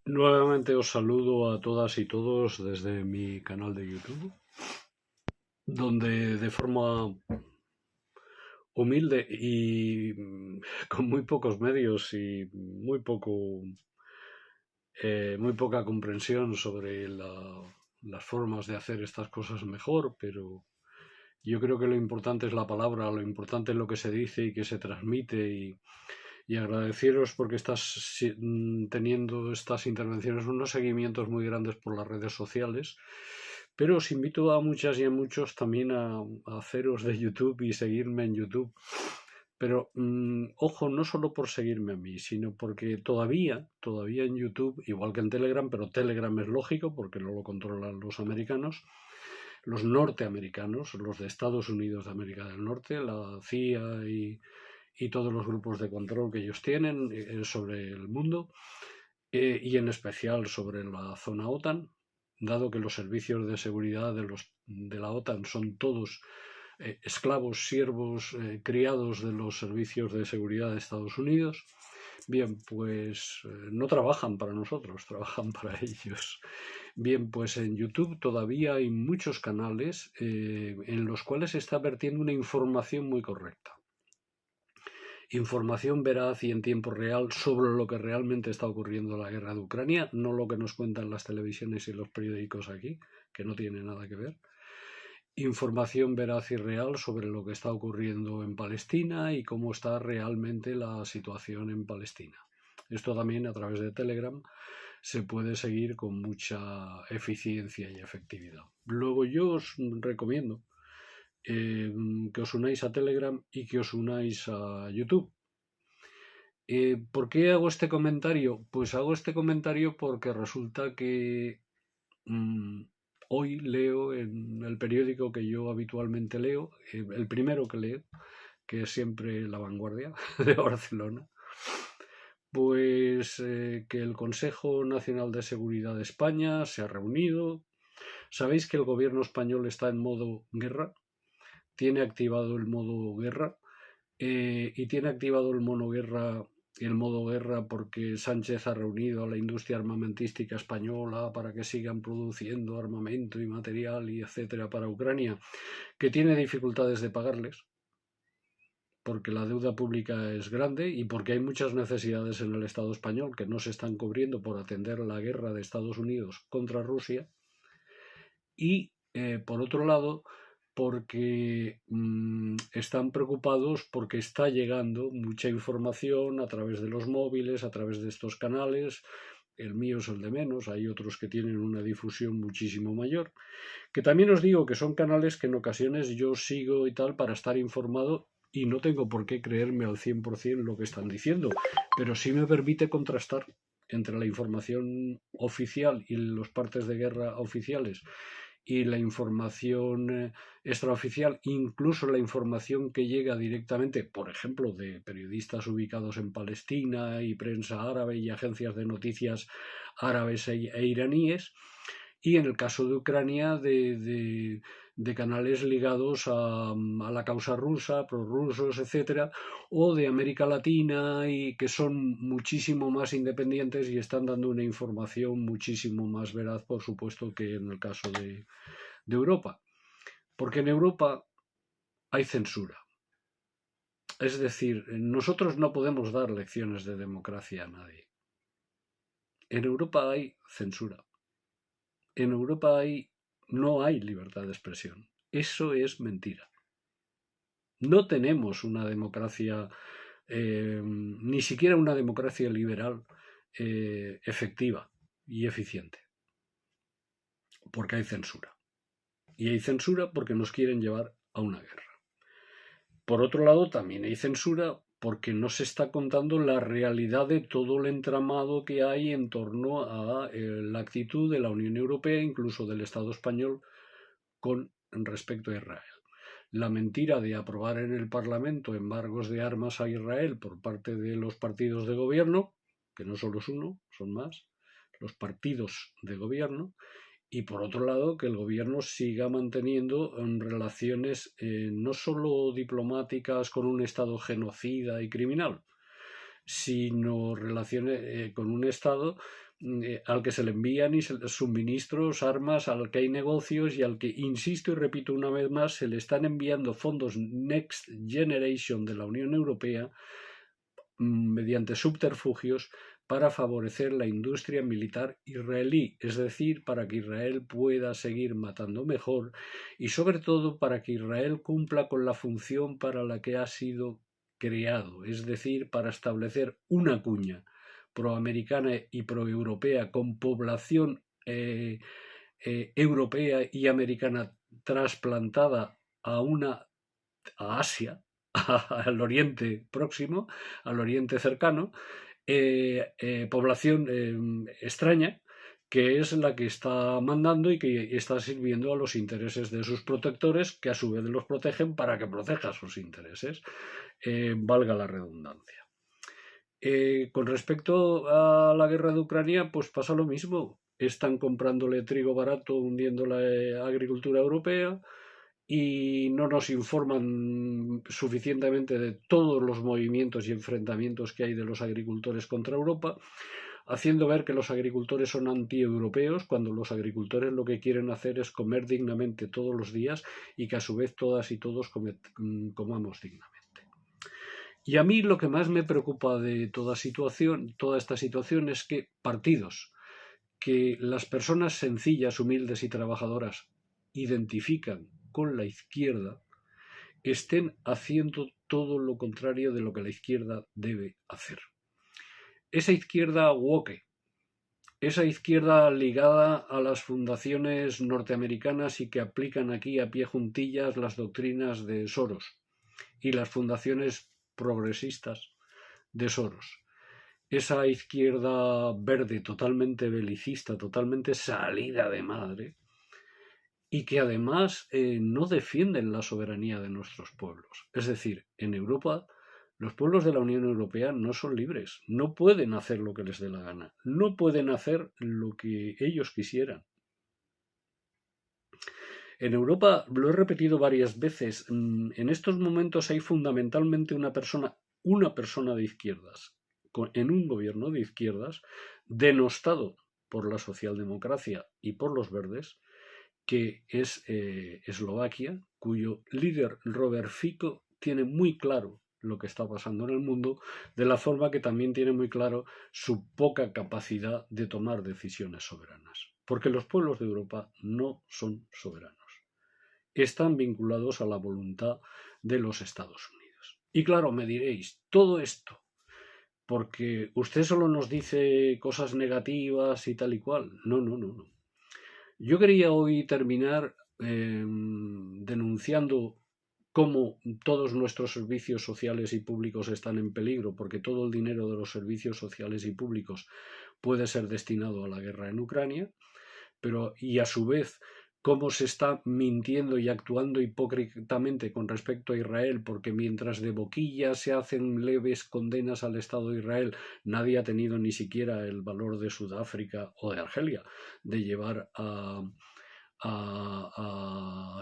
Nuevamente os saludo a todas y todos desde mi canal de YouTube, donde de forma humilde y con muy pocos medios y muy poca comprensión sobre las formas de hacer estas cosas mejor, pero yo creo que lo importante es la palabra, lo importante es lo que se dice y que se transmite y agradeceros porque teniendo estas intervenciones, unos seguimientos muy grandes por las redes sociales, pero os invito a muchas y a muchos también a haceros de YouTube y seguirme en YouTube. Pero ojo, no solo por seguirme a mí, sino porque todavía en YouTube, igual que en Telegram, pero Telegram es lógico porque no lo controlan los americanos, los norteamericanos, los de Estados Unidos de América del Norte, la CIA y todos los grupos de control que ellos tienen sobre el mundo y en especial sobre la zona OTAN, dado que los servicios de seguridad de la OTAN son todos esclavos, siervos, criados de los servicios de seguridad de Estados Unidos. Bien, pues no trabajan para nosotros, trabajan para ellos. Bien, pues en YouTube todavía hay muchos canales en los cuales se está vertiendo una información muy correcta. Información veraz y en tiempo real sobre lo que realmente está ocurriendo en la guerra de Ucrania, no lo que nos cuentan las televisiones y los periódicos aquí, que no tiene nada que ver. Información veraz y real sobre lo que está ocurriendo en Palestina y cómo está realmente la situación en Palestina. Esto también a través de Telegram se puede seguir con mucha eficiencia y efectividad. Luego yo os recomiendo que os unáis a Telegram y que os unáis a YouTube. ¿Por qué hago este comentario? Pues hago este comentario porque resulta que mmm, hoy leo en el periódico que yo habitualmente leo, el primero que leo, que es siempre La Vanguardia de Barcelona, pues que el Consejo Nacional de Seguridad de España se ha reunido. ¿Sabéis que el gobierno español está en modo guerra? Tiene activado el modo guerra y tiene activado el modo guerra porque Sánchez ha reunido a la industria armamentística española para que sigan produciendo armamento y material y etcétera para Ucrania, que tiene dificultades de pagarles porque la deuda pública es grande y porque hay muchas necesidades en el Estado español que no se están cubriendo por atender la guerra de Estados Unidos contra Rusia. Y por otro lado, porque están preocupados porque está llegando mucha información a través de los móviles, a través de estos canales. El mío es el de menos, hay otros que tienen una difusión muchísimo mayor, que también os digo que son canales que en ocasiones yo sigo y tal para estar informado y no tengo por qué creerme al 100% lo que están diciendo, pero sí me permite contrastar entre la información oficial y los partes de guerra oficiales y la información extraoficial, incluso la información que llega directamente, por ejemplo, de periodistas ubicados en Palestina y prensa árabe y agencias de noticias árabes e iraníes, y en el caso de Ucrania de canales ligados a la causa rusa, prorrusos, etcétera, o de América Latina y que son muchísimo más independientes y están dando una información muchísimo más veraz, por supuesto, que en el caso de Europa. Porque en Europa hay censura. Es decir, nosotros no podemos dar lecciones de democracia a nadie. En Europa hay censura. En Europa no hay libertad de expresión. Eso es mentira. No tenemos una democracia, ni siquiera una democracia liberal efectiva y eficiente, porque hay censura. Y hay censura porque nos quieren llevar a una guerra. Por otro lado, también hay censura porque no se está contando la realidad de todo el entramado que hay en torno a la actitud de la Unión Europea, incluso del Estado español, con respecto a Israel. La mentira de aprobar en el Parlamento embargos de armas a Israel por parte de los partidos de gobierno, que no solo es uno, son más, los partidos de gobierno, y por otro lado que el gobierno siga manteniendo relaciones no solo diplomáticas con un Estado genocida y criminal, sino relaciones con un Estado al que se le envían suministros, armas, al que hay negocios y al que, insisto y repito una vez más, se le están enviando fondos Next Generation de la Unión Europea mediante subterfugios para favorecer la industria militar israelí, es decir, para que Israel pueda seguir matando mejor y sobre todo para que Israel cumpla con la función para la que ha sido creado, es decir, para establecer una cuña proamericana y proeuropea con población europea y americana trasplantada a Asia, al Oriente Próximo, al Oriente cercano, población extraña, que es la que está mandando y que está sirviendo a los intereses de sus protectores, que a su vez los protegen para que proteja sus intereses, valga la redundancia. Con respecto a la guerra de Ucrania, pues pasa lo mismo. Están comprándole trigo barato, hundiendo la agricultura europea, y no nos informan suficientemente de todos los movimientos y enfrentamientos que hay de los agricultores contra Europa, haciendo ver que los agricultores son antieuropeos, cuando los agricultores lo que quieren hacer es comer dignamente todos los días y que a su vez todas y todos comamos dignamente. Y a mí lo que más me preocupa de toda esta situación es que partidos que las personas sencillas, humildes y trabajadoras identifican con la izquierda estén haciendo todo lo contrario de lo que la izquierda debe hacer. Esa izquierda woke, esa izquierda ligada a las fundaciones norteamericanas y que aplican aquí a pie juntillas las doctrinas de Soros y las fundaciones progresistas de Soros. Esa izquierda verde totalmente belicista, totalmente salida de madre, y que además no defienden la soberanía de nuestros pueblos. Es decir, en Europa los pueblos de la Unión Europea no son libres, no pueden hacer lo que les dé la gana, no pueden hacer lo que ellos quisieran. En Europa, lo he repetido varias veces, en estos momentos hay fundamentalmente una persona de izquierdas, en un gobierno de izquierdas, denostado por la socialdemocracia y por los verdes, que es Eslovaquia, cuyo líder Robert Fico tiene muy claro lo que está pasando en el mundo, de la forma que también tiene muy claro su poca capacidad de tomar decisiones soberanas. Porque los pueblos de Europa no son soberanos. Están vinculados a la voluntad de los Estados Unidos. Y claro, me diréis, todo esto, porque usted solo nos dice cosas negativas y tal y cual. No. Yo quería hoy terminar denunciando cómo todos nuestros servicios sociales y públicos están en peligro, porque todo el dinero de los servicios sociales y públicos puede ser destinado a la guerra en Ucrania, y a su vez cómo se está mintiendo y actuando hipócritamente con respecto a Israel, porque mientras de boquilla se hacen leves condenas al Estado de Israel, nadie ha tenido ni siquiera el valor de Sudáfrica o de Argelia de llevar a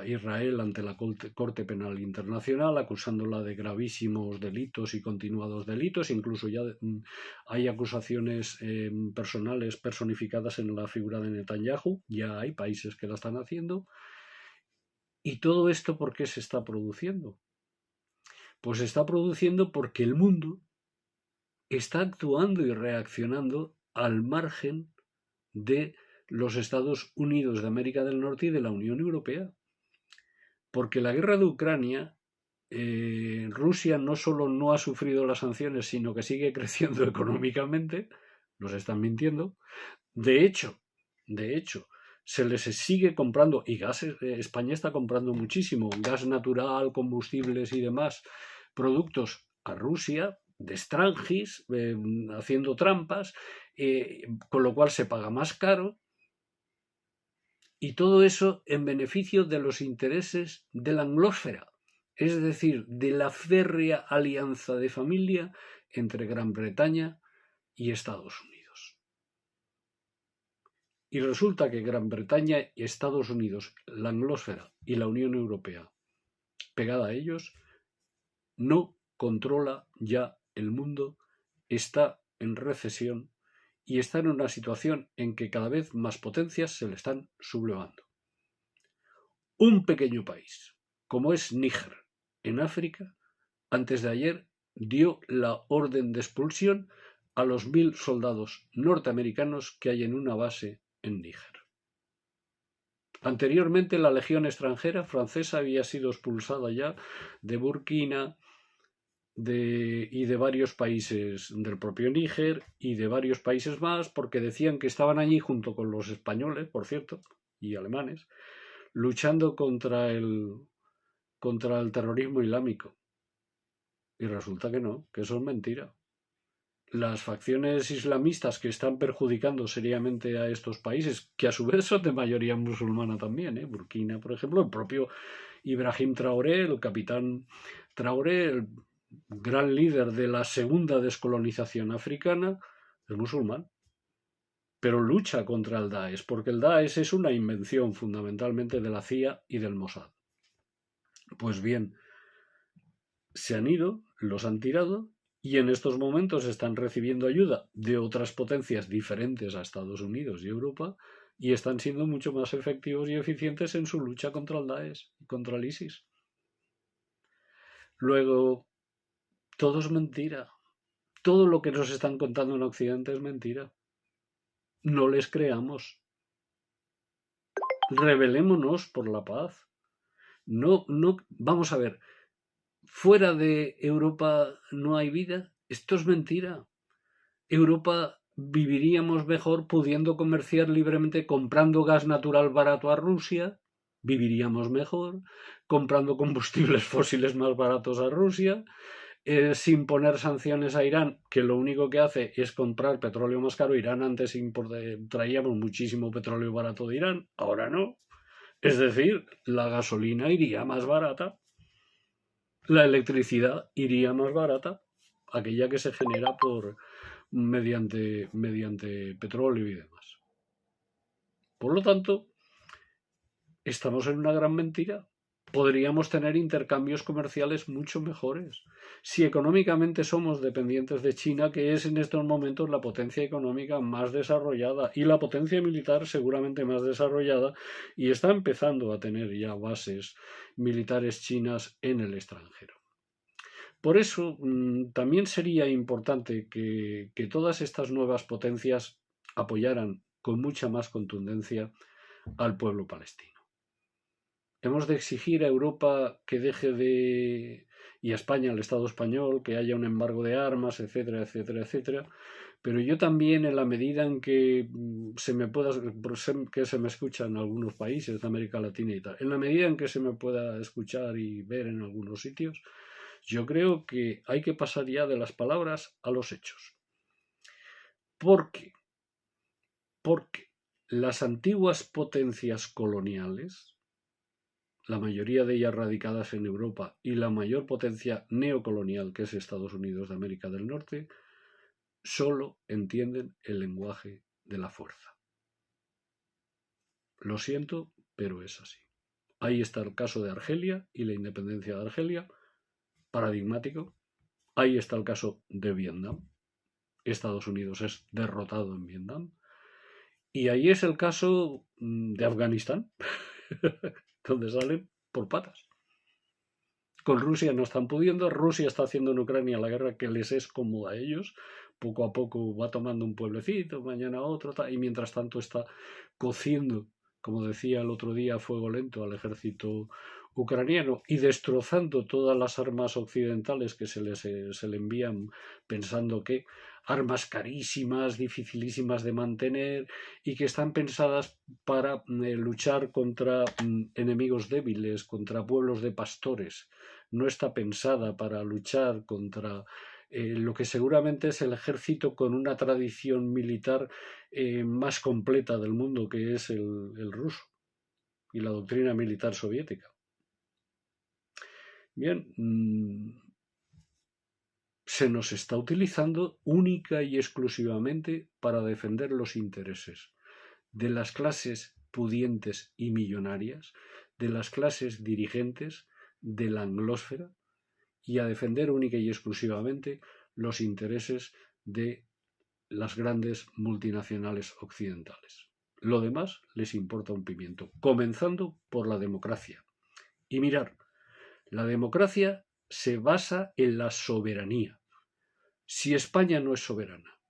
Israel ante la Corte Penal Internacional, acusándola de gravísimos delitos y continuados delitos. Incluso ya hay acusaciones personales personificadas en la figura de Netanyahu. Ya hay países que la están haciendo. ¿Y todo esto por qué se está produciendo? Pues se está produciendo porque el mundo está actuando y reaccionando al margen de los Estados Unidos de América del Norte y de la Unión Europea. Porque la guerra de Ucrania, Rusia no solo no ha sufrido las sanciones, sino que sigue creciendo económicamente, nos están mintiendo. De hecho, se les sigue comprando, y gas, España está comprando muchísimo, gas natural, combustibles y demás, productos a Rusia, de extranjis, haciendo trampas, con lo cual se paga más caro. Y todo eso en beneficio de los intereses de la anglósfera, es decir, de la férrea alianza de familia entre Gran Bretaña y Estados Unidos. Y resulta que Gran Bretaña y Estados Unidos, la anglósfera y la Unión Europea, pegada a ellos, no controla ya el mundo, está en recesión y está en una situación en que cada vez más potencias se le están sublevando. Un pequeño país, como es Níger, en África, antes de ayer dio la orden de expulsión a los 1000 soldados norteamericanos que hay en una base en Níger. Anteriormente la legión extranjera francesa había sido expulsada ya de Burkina y de varios países del propio Níger y de varios países más, porque decían que estaban allí junto con los españoles, por cierto, y alemanes, luchando contra el terrorismo islámico. Y resulta que no, que eso es mentira. Las facciones islamistas que están perjudicando seriamente a estos países, que a su vez son de mayoría musulmana también, Burkina, por ejemplo, el propio Ibrahim Traoré, el capitán Traoré, el gran líder de la segunda descolonización africana, es musulmán, pero lucha contra el Daesh, porque el Daesh es una invención fundamentalmente de la CIA y del Mossad. Pues bien, se han ido, los han tirado, y en estos momentos están recibiendo ayuda de otras potencias diferentes a Estados Unidos y Europa, y están siendo mucho más efectivos y eficientes en su lucha contra el Daesh y contra el ISIS. Luego, todo es mentira. Todo lo que nos están contando en Occidente es mentira. No les creamos. Rebelémonos por la paz. No, vamos a ver. Fuera de Europa no hay vida. Esto es mentira. Europa viviríamos mejor pudiendo comerciar libremente comprando gas natural barato a Rusia. Viviríamos mejor comprando combustibles fósiles más baratos a Rusia. Sin poner sanciones a Irán, que lo único que hace es comprar petróleo más caro. Irán antes traíamos muchísimo petróleo barato de Irán, ahora no. Es decir, la gasolina iría más barata, la electricidad iría más barata, aquella que se genera mediante petróleo y demás. Por lo tanto, estamos en una gran mentira. Podríamos tener intercambios comerciales mucho mejores. Si económicamente somos dependientes de China, que es en estos momentos la potencia económica más desarrollada y la potencia militar seguramente más desarrollada, y está empezando a tener ya bases militares chinas en el extranjero. Por eso también sería importante que todas estas nuevas potencias apoyaran con mucha más contundencia al pueblo palestino. Hemos de exigir a Europa que deje y a España, al Estado español, que haya un embargo de armas, etcétera, etcétera, etcétera. Pero yo también, en la medida en que que se me escucha en algunos países de América Latina y tal, en la medida en que se me pueda escuchar y ver en algunos sitios, yo creo que hay que pasar ya de las palabras a los hechos. ¿Por qué? Porque las antiguas potencias coloniales, la mayoría de ellas radicadas en Europa, y la mayor potencia neocolonial, que es Estados Unidos de América del Norte, solo entienden el lenguaje de la fuerza. Lo siento, pero es así. Ahí está el caso de Argelia y la independencia de Argelia, paradigmático. Ahí está el caso de Vietnam. Estados Unidos es derrotado en Vietnam. Y ahí es el caso de Afganistán, donde salen por patas. Con Rusia no están pudiendo. Rusia está haciendo en Ucrania la guerra que les es cómoda a ellos. Poco a poco va tomando un pueblecito, mañana otro, y mientras tanto está cociendo, como decía el otro día, a fuego lento al ejército ucraniano y destrozando todas las armas occidentales que se le envían, pensando que armas carísimas, dificilísimas de mantener y que están pensadas para luchar contra enemigos débiles, contra pueblos de pastores. No está pensada para luchar contra lo que seguramente es el ejército con una tradición militar más completa del mundo, que es el ruso y la doctrina militar soviética. Bien, se nos está utilizando única y exclusivamente para defender los intereses de las clases pudientes y millonarias, de las clases dirigentes, de la anglósfera, y a defender única y exclusivamente los intereses de las grandes multinacionales occidentales. Lo demás les importa un pimiento, comenzando por la democracia. Y mirar, la democracia se basa en la soberanía. Si España no es soberana,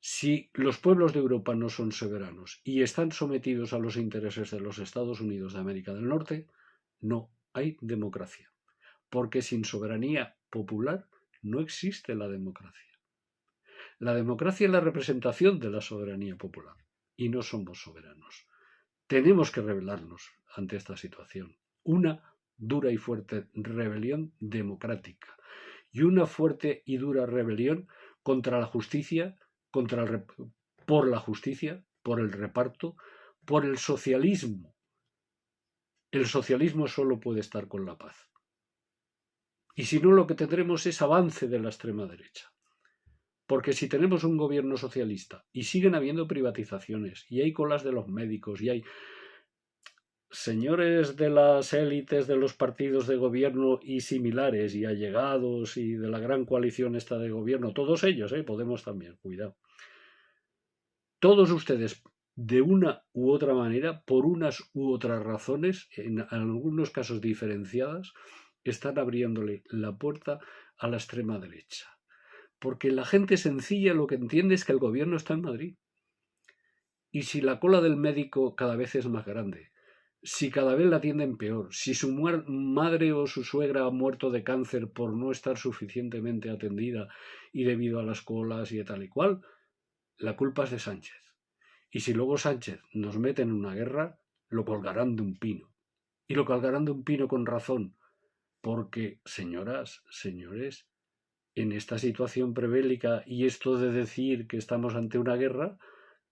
si los pueblos de Europa no son soberanos y están sometidos a los intereses de los Estados Unidos de América del Norte, no hay democracia. Porque sin soberanía popular no existe la democracia. La democracia es la representación de la soberanía popular y no somos soberanos. Tenemos que rebelarnos ante esta situación. Una dura y fuerte rebelión democrática y una fuerte y dura rebelión contra la justicia, por la justicia, por el reparto, por el socialismo. El socialismo solo puede estar con la paz. Y si no, lo que tendremos es avance de la extrema derecha. Porque si tenemos un gobierno socialista y siguen habiendo privatizaciones y hay colas de los médicos y hay señores de las élites de los partidos de gobierno y similares y allegados y de la gran coalición esta de gobierno, todos ellos, Podemos también, cuidado. Todos ustedes, de una u otra manera, por unas u otras razones, en algunos casos diferenciadas, están abriéndole la puerta a la extrema derecha. Porque la gente sencilla lo que entiende es que el gobierno está en Madrid. Y si la cola del médico cada vez es más grande, si cada vez la atienden peor, si su madre o su suegra ha muerto de cáncer por no estar suficientemente atendida y debido a las colas y tal y cual, la culpa es de Sánchez. Y si luego Sánchez nos mete en una guerra, lo colgarán de un pino. Y lo colgarán de un pino con razón, porque, señoras, señores, en esta situación prebélica y esto de decir que estamos ante una guerra,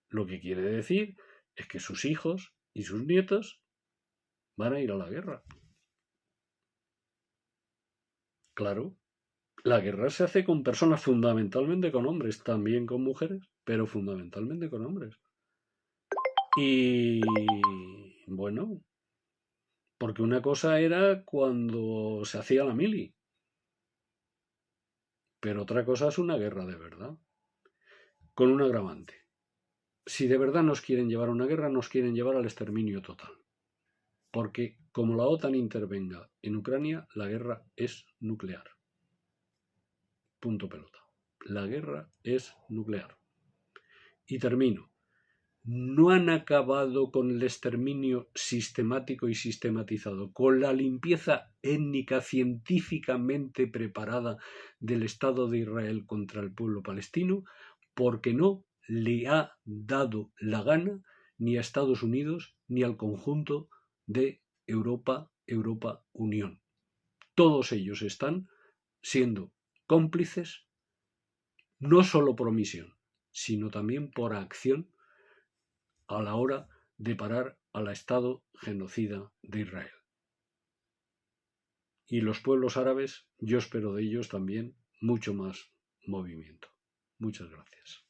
lo que quiere decir es que sus hijos y sus nietos van a ir a la guerra. Claro, la guerra se hace con personas, fundamentalmente con hombres, también con mujeres, pero fundamentalmente con hombres. Y bueno, porque una cosa era cuando se hacía la mili, pero otra cosa es una guerra de verdad, con un agravante. Si de verdad nos quieren llevar a una guerra, nos quieren llevar al exterminio total. Porque como la OTAN intervenga en Ucrania, la guerra es nuclear. Punto pelota. La guerra es nuclear. Y termino. No han acabado con el exterminio sistemático y sistematizado, con la limpieza étnica científicamente preparada del Estado de Israel contra el pueblo palestino, porque no le ha dado la gana ni a Estados Unidos ni al conjunto de Europa Unión. Todos ellos están siendo cómplices, no solo por omisión, sino también por acción a la hora de parar al Estado genocida de Israel. Y los pueblos árabes, yo espero de ellos también mucho más movimiento. Muchas gracias.